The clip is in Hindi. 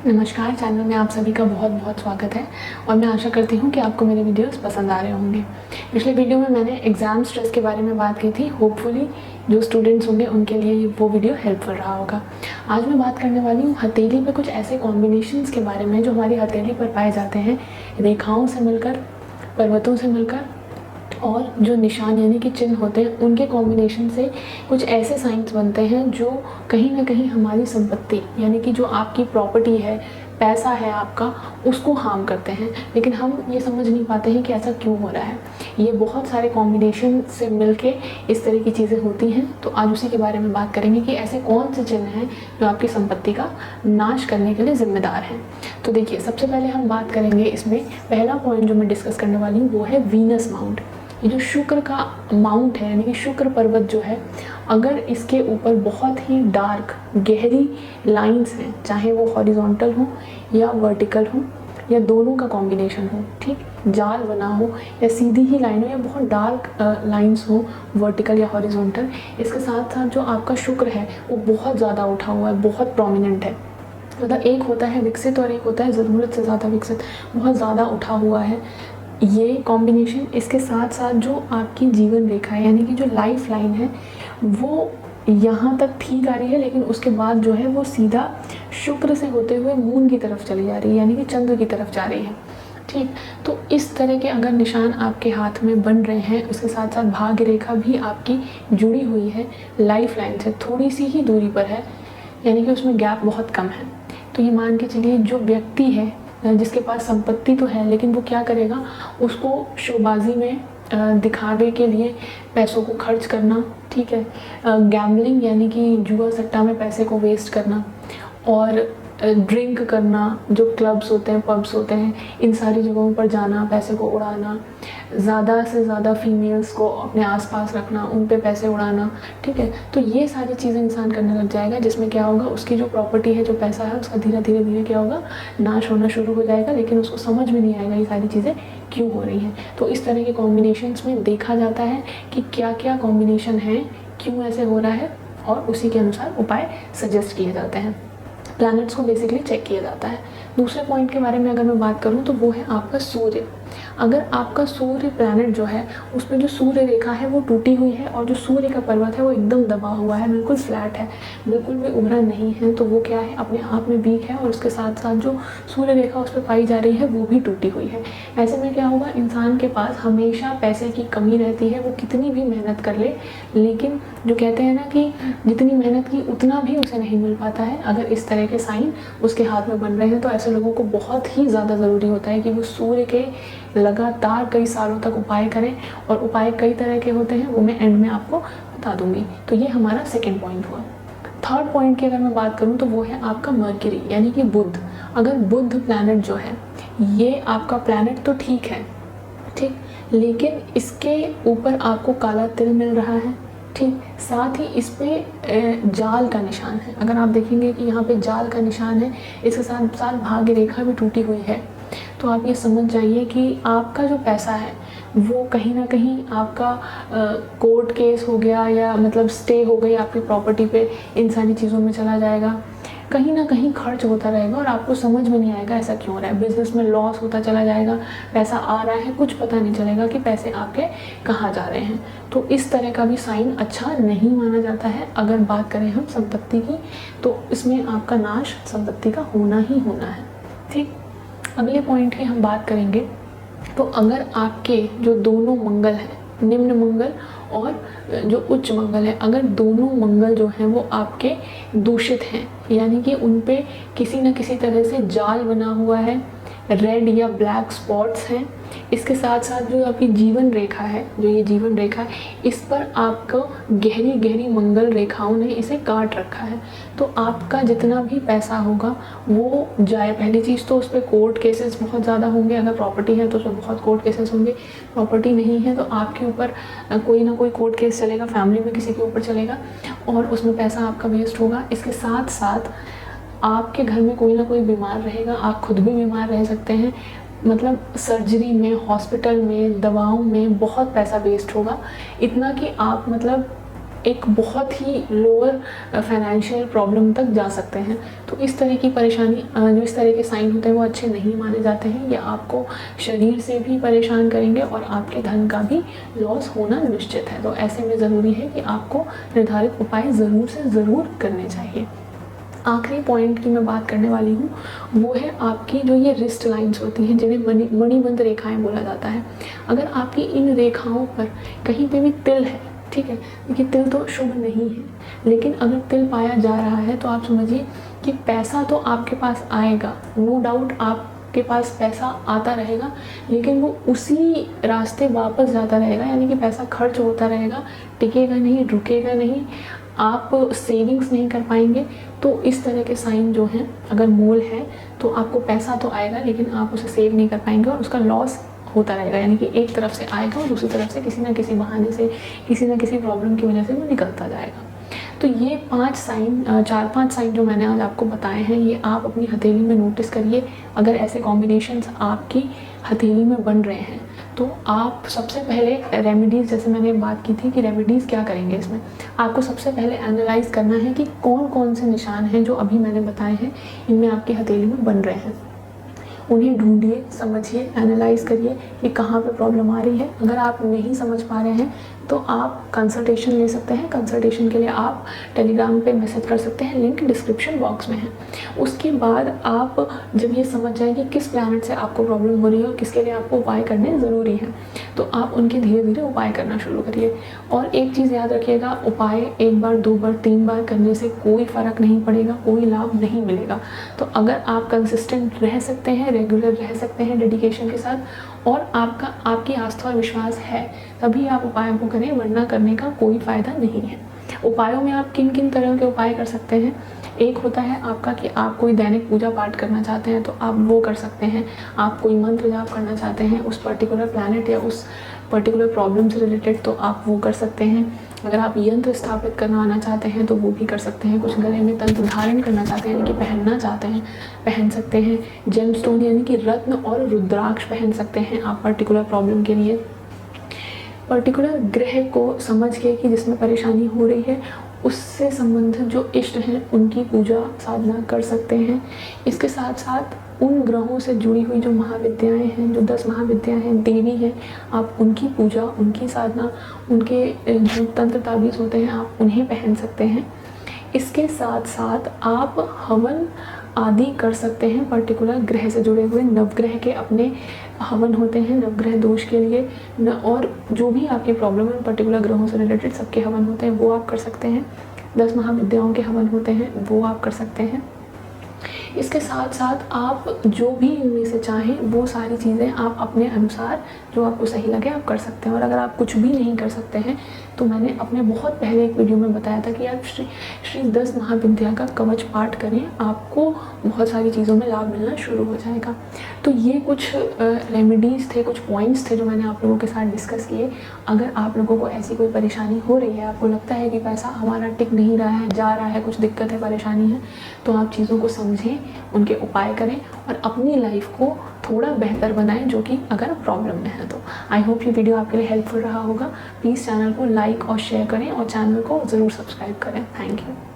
नमस्कार, चैनल में आप सभी का बहुत बहुत स्वागत है और मैं आशा करती हूँ कि आपको मेरे वीडियोस पसंद आ रहे होंगे। पिछले वीडियो में मैंने एग्ज़ाम स्ट्रेस के बारे में बात की थी। होपफुली जो स्टूडेंट्स होंगे उनके लिए वो वीडियो हेल्पफुल रहा होगा। आज मैं बात करने वाली हूँ हथेली पे कुछ ऐसे कॉम्बिनेशंस के बारे में जो हमारी हथेली पर पाए जाते हैं, रेखाओं से मिलकर, पर्वतों से मिलकर, और जो निशान यानी कि चिन्ह होते हैं उनके कॉम्बिनेशन से कुछ ऐसे साइंस बनते हैं जो कहीं ना कहीं हमारी संपत्ति यानी कि जो आपकी प्रॉपर्टी है, पैसा है आपका, उसको हार्म करते हैं। लेकिन हम ये समझ नहीं पाते हैं कि ऐसा क्यों हो रहा है। ये बहुत सारे कॉम्बिनेशन से मिलके इस तरह की चीज़ें होती हैं। तो आज उसी के बारे में बात करेंगे कि ऐसे कौन से चिन्ह हैं जो आपकी संपत्ति का नाश करने के लिए जिम्मेदार हैं। तो देखिए, सबसे पहले हम बात करेंगे इसमें पहला पॉइंट जो मैं डिस्कस करने वाली हूँ वो है वीनस माउंट। ये जो शुक्र का माउंट है यानी कि शुक्र पर्वत जो है, अगर इसके ऊपर बहुत ही डार्क गहरी लाइंस हैं, चाहे वो हॉरिजॉन्टल हो या वर्टिकल हो या दोनों का कॉम्बिनेशन हो, ठीक, जाल बना हो या सीधी ही लाइन हो या बहुत डार्क लाइंस हो वर्टिकल या हॉरिजॉन्टल, इसके साथ साथ जो आपका शुक्र है वो बहुत ज़्यादा उठा हुआ है, बहुत प्रोमिनेंट है। मतलब एक होता है विकसित और एक होता है ज़रूरत से ज़्यादा विकसित, बहुत ज़्यादा उठा हुआ है ये कॉम्बिनेशन। इसके साथ साथ जो आपकी जीवन रेखा है यानी कि जो लाइफ लाइन है वो यहाँ तक ठीक आ रही है, लेकिन उसके बाद जो है वो सीधा शुक्र से होते हुए मून की तरफ चली जा रही है यानी कि चंद्र की तरफ जा रही है, ठीक। तो इस तरह के अगर निशान आपके हाथ में बन रहे हैं, उसके साथ साथ भाग्य रेखा भी आपकी जुड़ी हुई है लाइफ लाइन से, थोड़ी सी ही दूरी पर है यानी कि उसमें गैप बहुत कम है, तो ये मान के चलिए जो व्यक्ति है जिसके पास संपत्ति तो है लेकिन वो क्या करेगा, उसको शोबाजी में दिखावे के लिए पैसों को खर्च करना, ठीक है, गैम्बलिंग यानी कि जुआ सट्टा में पैसे को वेस्ट करना, और ड्रिंक करना, जो क्लब्स होते हैं, पब्स होते हैं, इन सारी जगहों पर जाना, पैसे को उड़ाना, ज़्यादा से ज़्यादा फीमेल्स को अपने आसपास रखना, उन पे पैसे उड़ाना, ठीक है। तो ये सारी चीज़ें इंसान करने लग जाएगा, जिसमें क्या होगा, उसकी जो प्रॉपर्टी है, जो पैसा है, उसका धीरे धीरे धीरे क्या होगा, नाश होना शुरू हो जाएगा। लेकिन उसको समझ में नहीं आएगा ये सारी चीज़ें क्यों हो रही हैं। तो इस तरह के कॉम्बिनेशंस में देखा जाता है कि क्या क्या कॉम्बिनेशन है, क्यों ऐसे हो रहा है, और उसी के अनुसार उपाय सजेस्ट किए जाते हैं। प्लैनेट्स को बेसिकली चेक किया जाता है। दूसरे पॉइंट के बारे में अगर मैं बात करूं तो वो है आपका सूर्य। अगर आपका सूर्य प्लैनेट जो है उसमें जो सूर्य रेखा है वो टूटी हुई है और जो सूर्य का पर्वत है वो एकदम दबा हुआ है, बिल्कुल फ्लैट है, बिल्कुल भी उभरा नहीं है, तो वो क्या है, अपने आप में वीक है और उसके साथ साथ जो सूर्य रेखा उस पर पाई जा रही है वो भी टूटी हुई है। ऐसे में क्या होगा, इंसान के पास हमेशा पैसे की कमी रहती है, वो कितनी भी मेहनत कर ले, लेकिन जो कहते हैं ना कि जितनी मेहनत की उतना भी उसे नहीं मिल पाता है। अगर इस तरह के साइन उसके हाथ में बन रहे हैं तो ऐसे लोगों को बहुत ही ज़्यादा ज़रूरी होता है कि वो सूर्य के लगातार कई सालों तक उपाय करें, और उपाय कई तरह के होते हैं, वो मैं एंड में आपको बता दूंगी। तो ये हमारा सेकेंड पॉइंट हुआ। थर्ड पॉइंट की अगर मैं बात करूं तो वो है आपका मर्क्यूरी यानी कि बुध। अगर बुध प्लैनेट जो है, ये आपका प्लैनेट तो ठीक है, ठीक, लेकिन इसके ऊपर आपको काला तिल मिल रहा है, ठीक, साथ ही इस पे जाल का निशान है। अगर आप देखेंगे कि यहाँ पे जाल का निशान है, इसके साथ साथ भाग्य रेखा भी टूटी हुई है, तो आप ये समझ जाइए कि आपका जो पैसा है वो कहीं ना कहीं आपका कोर्ट केस हो गया या मतलब स्टे हो गई आपकी प्रॉपर्टी पे, इन सारी चीज़ों में चला जाएगा, कहीं ना कहीं खर्च होता रहेगा और आपको समझ में नहीं आएगा ऐसा क्यों हो रहा है। बिजनेस में लॉस होता चला जाएगा, पैसा आ रहा है, कुछ पता नहीं चलेगा कि पैसे आपके कहाँ जा रहे हैं। तो इस तरह का भी साइन अच्छा नहीं माना जाता है। अगर बात करें हम संपत्ति की, तो इसमें आपका नाश संपत्ति का होना ही होना है, ठीक। अगले पॉइंट की हम बात करेंगे तो अगर आपके जो दोनों मंगल हैं, निम्न मंगल और जो उच्च मंगल है, अगर दोनों मंगल जो हैं वो आपके दूषित हैं यानी कि उन पे किसी न किसी तरह से जाल बना हुआ है, रेड या ब्लैक स्पॉट्स हैं, इसके साथ साथ जो आपकी जीवन रेखा है, जो ये जीवन रेखा है, इस पर आपको गहरी गहरी मंगल रेखाओं ने इसे काट रखा है, तो आपका जितना भी पैसा होगा वो जाए। पहली चीज़ तो उस पर कोर्ट केसेस बहुत ज़्यादा होंगे, अगर प्रॉपर्टी है तो उसमें बहुत कोर्ट केसेस होंगे, प्रॉपर्टी नहीं है तो आपके ऊपर कोई ना कोई कोर्ट केस चलेगा, फैमिली में किसी के ऊपर चलेगा और उसमें पैसा आपका वेस्ट होगा। इसके साथ साथ आपके घर में कोई ना कोई बीमार रहेगा, आप खुद भी बीमार रह सकते हैं, मतलब सर्जरी में, हॉस्पिटल में, दवाओं में बहुत पैसा वेस्ट होगा, इतना कि आप मतलब एक बहुत ही लोअर फाइनेंशियल प्रॉब्लम तक जा सकते हैं। तो इस तरह की परेशानी, जो इस तरह के साइन होते हैं वो अच्छे नहीं माने जाते हैं। ये आपको शरीर से भी परेशान करेंगे और आपके धन का भी लॉस होना निश्चित है। तो ऐसे में ज़रूरी है कि आपको निर्धारित उपाय ज़रूर से ज़रूर करने चाहिए। आखिरी पॉइंट की मैं बात करने वाली हूँ, वो है आपकी जो ये रिस्ट लाइंस होती हैं, जिन्हें मणिबंध रेखाएं बोला जाता है। अगर आपकी इन रेखाओं पर कहीं पे भी तिल है, ठीक है, देखिए तिल तो शुभ नहीं है, लेकिन अगर तिल पाया जा रहा है तो आप समझिए कि पैसा तो आपके पास आएगा, नो डाउट आपके पास पैसा आता रहेगा, लेकिन वो उसी रास्ते वापस जाता रहेगा, यानी कि पैसा खर्च होता रहेगा, टिकेगा नहीं, रुकेगा नहीं, आप सेविंग्स नहीं कर पाएंगे। तो इस तरह के साइन जो हैं, अगर मोल है तो आपको पैसा तो आएगा लेकिन आप उसे सेव नहीं कर पाएंगे और उसका लॉस होता रहेगा, यानी कि एक तरफ से आएगा और दूसरी तरफ से किसी ना किसी बहाने से, किसी ना किसी प्रॉब्लम की वजह से वो निकलता जाएगा। तो ये 4-5 साइन जो मैंने आज आपको बताए हैं, ये आप अपनी हथेली में नोटिस करिए। अगर ऐसे कॉम्बिनेशंस आपकी हथेली में बन रहे हैं तो आप सबसे पहले रेमेडीज़, जैसे मैंने बात की थी कि रेमेडीज़ क्या करेंगे, इसमें आपको सबसे पहले एनालाइज करना है कि कौन कौन से निशान हैं जो अभी मैंने बताए हैं, इनमें आपकी हथेली में बन रहे हैं। उन्हें ढूंढिए, समझिए, एनालाइज करिए कि कहाँ पे प्रॉब्लम आ रही है। अगर आप नहीं समझ पा रहे हैं तो आप कंसल्टेशन ले सकते हैं। कंसल्टेशन के लिए आप टेलीग्राम पे मैसेज कर सकते हैं, लिंक डिस्क्रिप्शन बॉक्स में है। उसके बाद आप जब ये समझ जाएं कि किस प्लैनेट से आपको प्रॉब्लम हो रही है और किसके लिए आपको उपाय करने ज़रूरी हैं, तो आप उनके धीरे धीरे उपाय करना शुरू करिए। और एक चीज़ याद रखिएगा, उपाय 1 बार 2 बार 3 बार करने से कोई फ़र्क नहीं पड़ेगा, कोई लाभ नहीं मिलेगा। तो अगर आप कंसिस्टेंट रह सकते हैं, रेगुलर रह सकते हैं डेडिकेशन के साथ, और आपकी आस्था और विश्वास है, तभी आप उपायों को करें, वरना करने का कोई फ़ायदा नहीं है। उपायों में आप किन किन तरह के उपाय कर सकते हैं? एक होता है आपका कि आप कोई दैनिक पूजा पाठ करना चाहते हैं तो आप वो कर सकते हैं। आप कोई मंत्र जाप करना चाहते हैं उस पर्टिकुलर प्लैनेट या उस पर्टिकुलर प्रॉब्लम से रिलेटेड, तो आप वो कर सकते हैं। अगर आप यंत्र स्थापित करवाना चाहते हैं तो वो भी कर सकते हैं। कुछ गले में तंत्र धारण करना चाहते हैं, यानी कि पहनना चाहते हैं, पहन सकते हैं। जेमस्टोन यानी कि रत्न और रुद्राक्ष पहन सकते हैं आप पर्टिकुलर प्रॉब्लम के लिए। पर्टिकुलर ग्रह को समझ के कि जिसमें परेशानी हो रही है, उससे संबंधित जो इष्ट हैं उनकी पूजा साधना कर सकते हैं। इसके साथ साथ उन ग्रहों से जुड़ी हुई जो महाविद्याएं हैं, जो 10 महाविद्याएं हैं, देवी हैं, आप उनकी पूजा, उनकी साधना, उनके जो तंत्र ताबीज़ होते हैं, आप उन्हें पहन सकते हैं। इसके साथ साथ आप हवन आदि कर सकते हैं। पर्टिकुलर ग्रह से जुड़े हुए नवग्रह के अपने हवन होते हैं नवग्रह दोष के लिए और जो भी आपकी प्रॉब्लम है पर्टिकुलर ग्रहों से रिलेटेड सबके हवन होते हैं, वो आप कर सकते हैं। 10 महाविद्याओं के हवन होते हैं, वो आप कर सकते हैं। इसके साथ साथ आप जो भी इनमें से चाहें वो सारी चीज़ें आप अपने अनुसार जो आपको सही लगे आप कर सकते हैं। और अगर आप कुछ भी नहीं कर सकते हैं तो मैंने अपने बहुत पहले एक वीडियो में बताया था कि आप श्री 10 महाविद्या का कवच पाठ करें, आपको बहुत सारी चीज़ों में लाभ मिलना शुरू हो जाएगा। तो ये कुछ रेमेडीज़ थे, कुछ पॉइंट्स थे जो मैंने आप लोगों के साथ डिस्कस किए। अगर आप लोगों को ऐसी कोई परेशानी हो रही है, आपको लगता है कि पैसा हमारा टिक नहीं रहा है, जा रहा है, कुछ दिक्कत है, परेशानी है, तो आप चीज़ों को समझें, उनके उपाय करें और अपनी लाइफ को थोड़ा बेहतर बनाएं, जो कि अगर प्रॉब्लम में है तो। आई होप ये वीडियो आपके लिए हेल्पफुल रहा होगा। प्लीज़ चैनल को लाइक और शेयर करें और चैनल को ज़रूर सब्सक्राइब करें। Thank you.